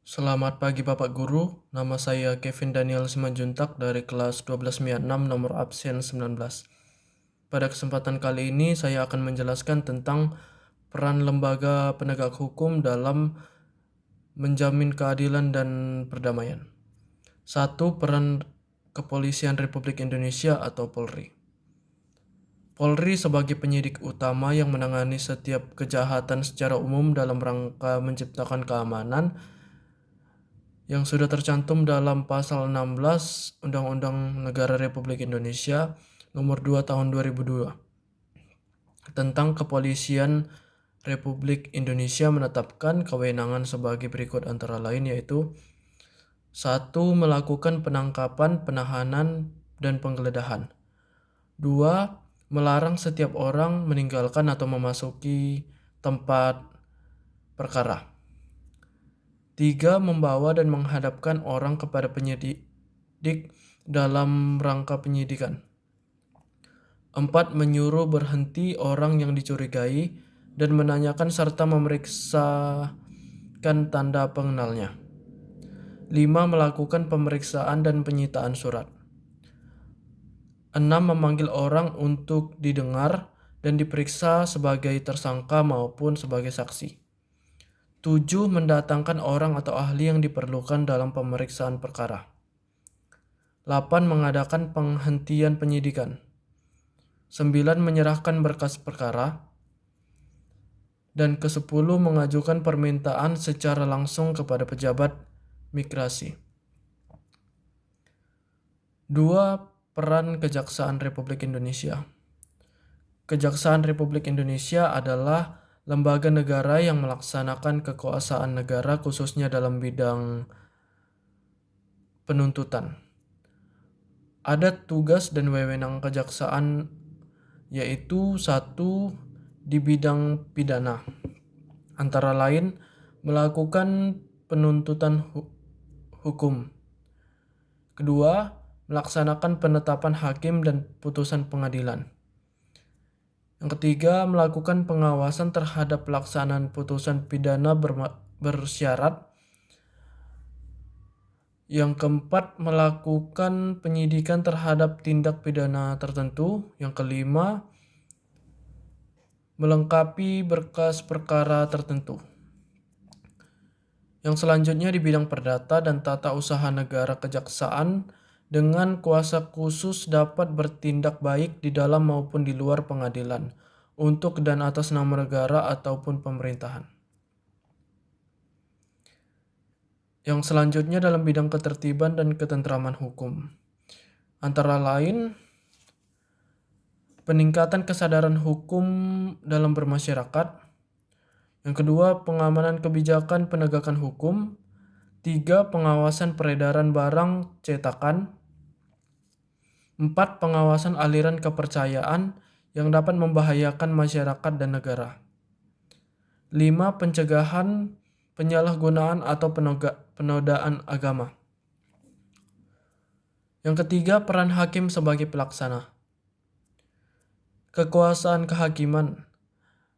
Selamat pagi Bapak Guru, nama saya Kevin Daniel Simanjuntak dari kelas 12 nomor absen 19. Pada kesempatan kali ini saya akan menjelaskan tentang peran lembaga penegak hukum dalam menjamin keadilan dan perdamaian. 1. Peran Kepolisian Republik Indonesia atau Polri. Polri sebagai penyidik utama yang menangani setiap kejahatan secara umum dalam rangka menciptakan keamanan yang sudah tercantum dalam pasal 16 Undang-Undang Negara Republik Indonesia Nomor 2 Tahun 2002 tentang Kepolisian Republik Indonesia menetapkan kewenangan sebagai berikut antara lain yaitu 1. Melakukan penangkapan, penahanan, dan penggeledahan. 2. Melarang setiap orang meninggalkan atau memasuki tempat perkara. 3. Membawa dan menghadapkan orang kepada penyidik dalam rangka penyidikan. 4. Menyuruh berhenti orang yang dicurigai dan menanyakan serta memeriksakan tanda pengenalnya. 5. Melakukan pemeriksaan dan penyitaan surat. 6. Memanggil orang untuk didengar dan diperiksa sebagai tersangka maupun sebagai saksi. 7. Mendatangkan orang atau ahli yang diperlukan dalam pemeriksaan perkara. 8. Mengadakan penghentian penyidikan. 9. Menyerahkan berkas perkara. Dan ke-10. Mengajukan permintaan secara langsung kepada pejabat migrasi. 2. Peran Kejaksaan Republik Indonesia. Kejaksaan Republik Indonesia adalah lembaga negara yang melaksanakan kekuasaan negara khususnya dalam bidang penuntutan. Ada tugas dan wewenang kejaksaan yaitu 1. Di bidang pidana, antara lain melakukan penuntutan hukum. 2. Melaksanakan penetapan hakim dan putusan pengadilan. Yang ketiga, melakukan pengawasan terhadap pelaksanaan putusan pidana bersyarat. Yang keempat, melakukan penyidikan terhadap tindak pidana tertentu. Yang kelima, melengkapi berkas perkara tertentu. Yang selanjutnya di bidang perdata dan tata usaha negara, kejaksaan dengan kuasa khusus dapat bertindak baik di dalam maupun di luar pengadilan untuk dan atas nama negara ataupun pemerintahan. Yang selanjutnya dalam bidang ketertiban dan ketentraman hukum, antara lain peningkatan kesadaran hukum dalam bermasyarakat. Yang kedua, pengamanan kebijakan penegakan hukum. 3. Pengawasan peredaran barang cetakan. 4. Pengawasan aliran kepercayaan yang dapat membahayakan masyarakat dan negara. 5. Pencegahan penyalahgunaan atau penodaan agama. Yang ketiga, peran hakim sebagai pelaksana. Kekuasaan kehakiman.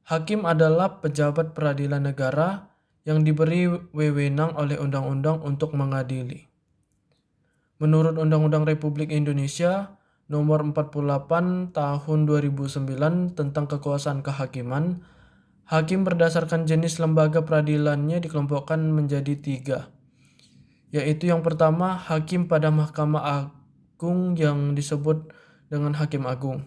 Hakim adalah pejabat peradilan negara yang diberi wewenang oleh undang-undang untuk mengadili. Menurut Undang-Undang Republik Indonesia Nomor 48 Tahun 2009 tentang kekuasaan kehakiman, hakim berdasarkan jenis lembaga peradilannya dikelompokkan menjadi 3, yaitu yang pertama, hakim pada Mahkamah Agung yang disebut dengan Hakim Agung.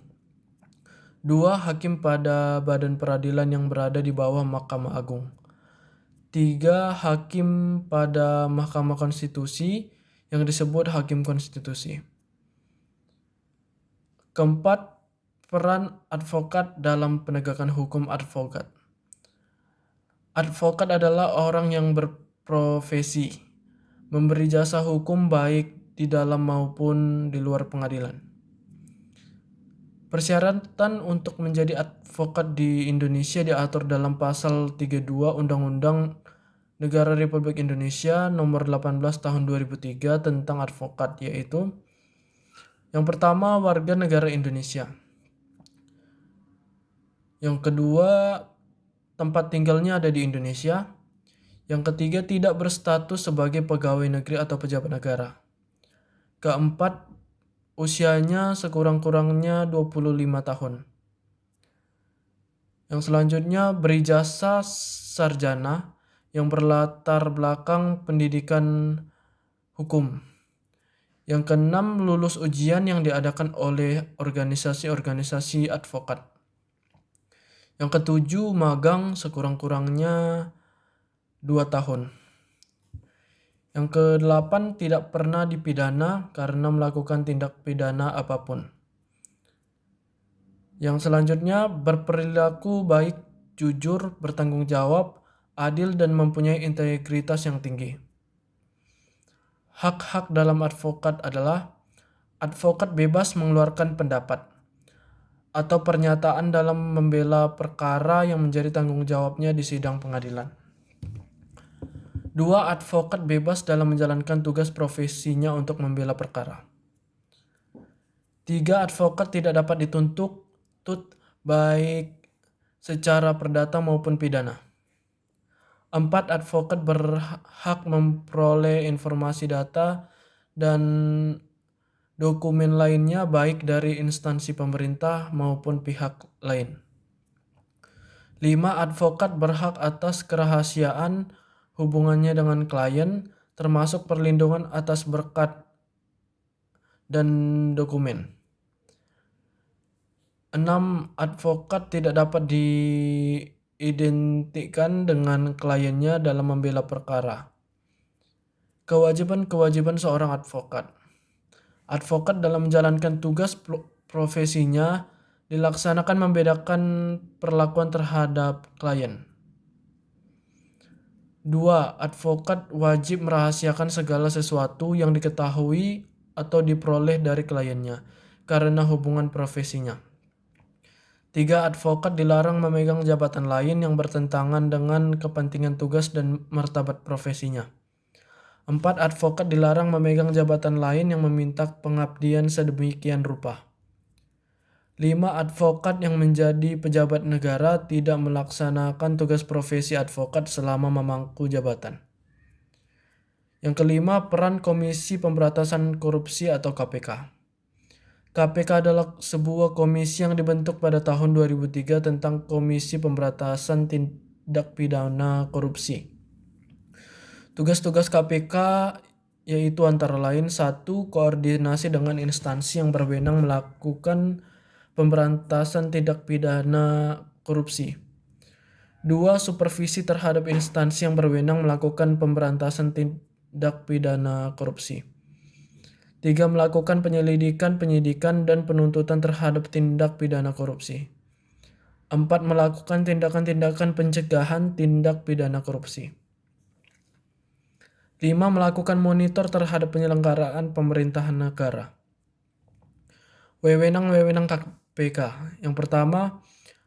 2. Hakim pada badan peradilan yang berada di bawah Mahkamah Agung. 3. Hakim pada Mahkamah Konstitusi yang disebut Hakim Konstitusi. Keempat, peran advokat dalam penegakan hukum. Advokat adalah orang yang berprofesi memberi jasa hukum baik di dalam maupun di luar pengadilan. Persyaratan untuk menjadi advokat di Indonesia diatur dalam pasal 32 Undang-Undang Negara Republik Indonesia Nomor 18 Tahun 2003 tentang advokat, yaitu yang pertama, warga negara Indonesia. Yang kedua, tempat tinggalnya ada di Indonesia. Yang ketiga, tidak berstatus sebagai pegawai negeri atau pejabat negara. Keempat, usianya sekurang-kurangnya 25 tahun. Yang selanjutnya, berijazah sarjana yang berlatar belakang pendidikan hukum. Yang keenam, lulus ujian yang diadakan oleh organisasi-organisasi advokat. Yang ketujuh, magang sekurang-kurangnya 2 tahun. Yang kedelapan, tidak pernah dipidana karena melakukan tindak pidana apapun. Yang selanjutnya, berperilaku baik, jujur, bertanggung jawab, adil, dan mempunyai integritas yang tinggi. Hak-hak dalam advokat adalah advokat bebas mengeluarkan pendapat atau pernyataan dalam membela perkara yang menjadi tanggung jawabnya di sidang pengadilan. 2. Advokat bebas dalam menjalankan tugas profesinya untuk membela perkara. 3. Advokat tidak dapat dituntut baik secara perdata maupun pidana. 4. Advokat berhak memperoleh informasi data dan dokumen lainnya baik dari instansi pemerintah maupun pihak lain. 5. Advokat berhak atas kerahasiaan hubungannya dengan klien, termasuk perlindungan atas berkat dan dokumen. 6. Advokat tidak dapat diidentikan dengan kliennya dalam membela perkara. Kewajiban-kewajiban seorang advokat. Advokat dalam menjalankan tugas profesinya dilaksanakan membedakan perlakuan terhadap klien. 2. Advokat wajib merahasiakan segala sesuatu yang diketahui atau diperoleh dari kliennya karena hubungan profesinya. 3. Advokat dilarang memegang jabatan lain yang bertentangan dengan kepentingan tugas dan martabat profesinya. 4. Advokat dilarang memegang jabatan lain yang meminta pengabdian sedemikian rupa. 5. Advokat yang menjadi pejabat negara tidak melaksanakan tugas profesi advokat selama memangku jabatan. Yang kelima, peran Komisi Pemberantasan Korupsi atau KPK. KPK adalah sebuah komisi yang dibentuk pada tahun 2003 tentang Komisi Pemberantasan Tindak Pidana Korupsi. Tugas-tugas KPK yaitu antara lain: 1. Koordinasi dengan instansi yang berwenang melakukan pemberantasan tindak pidana korupsi. 2. Supervisi terhadap instansi yang berwenang melakukan pemberantasan tindak pidana korupsi. 3. Melakukan penyelidikan, penyidikan, dan penuntutan terhadap tindak pidana korupsi. 4. Melakukan tindakan-tindakan pencegahan tindak pidana korupsi. 5. Melakukan monitor terhadap penyelenggaraan pemerintahan negara. Wewenang-wewenang KPK. Yang pertama,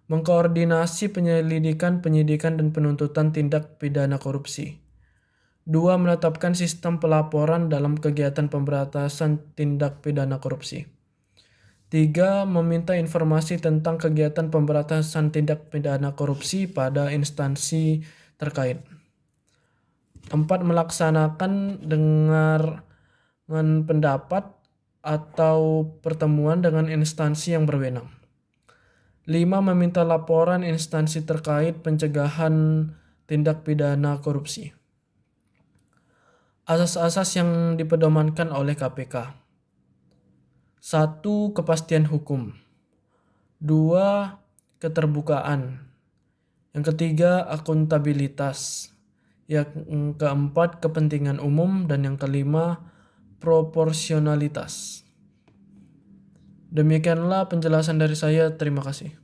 mengkoordinasi penyelidikan, penyidikan, dan penuntutan tindak pidana korupsi. 2. Menetapkan sistem pelaporan dalam kegiatan pemberantasan tindak pidana korupsi. 3. Meminta informasi tentang kegiatan pemberantasan tindak pidana korupsi pada instansi terkait. 4. Melaksanakan dengaran pendapat atau pertemuan dengan instansi yang berwenang. 5. Meminta laporan instansi terkait pencegahan tindak pidana korupsi. Asas-asas yang dipedomankan oleh KPK. 1. Kepastian hukum. 2. Keterbukaan. Yang ketiga, akuntabilitas. Yang keempat, kepentingan umum. Dan yang kelima, proporsionalitas. Demikianlah penjelasan dari saya. Terima kasih.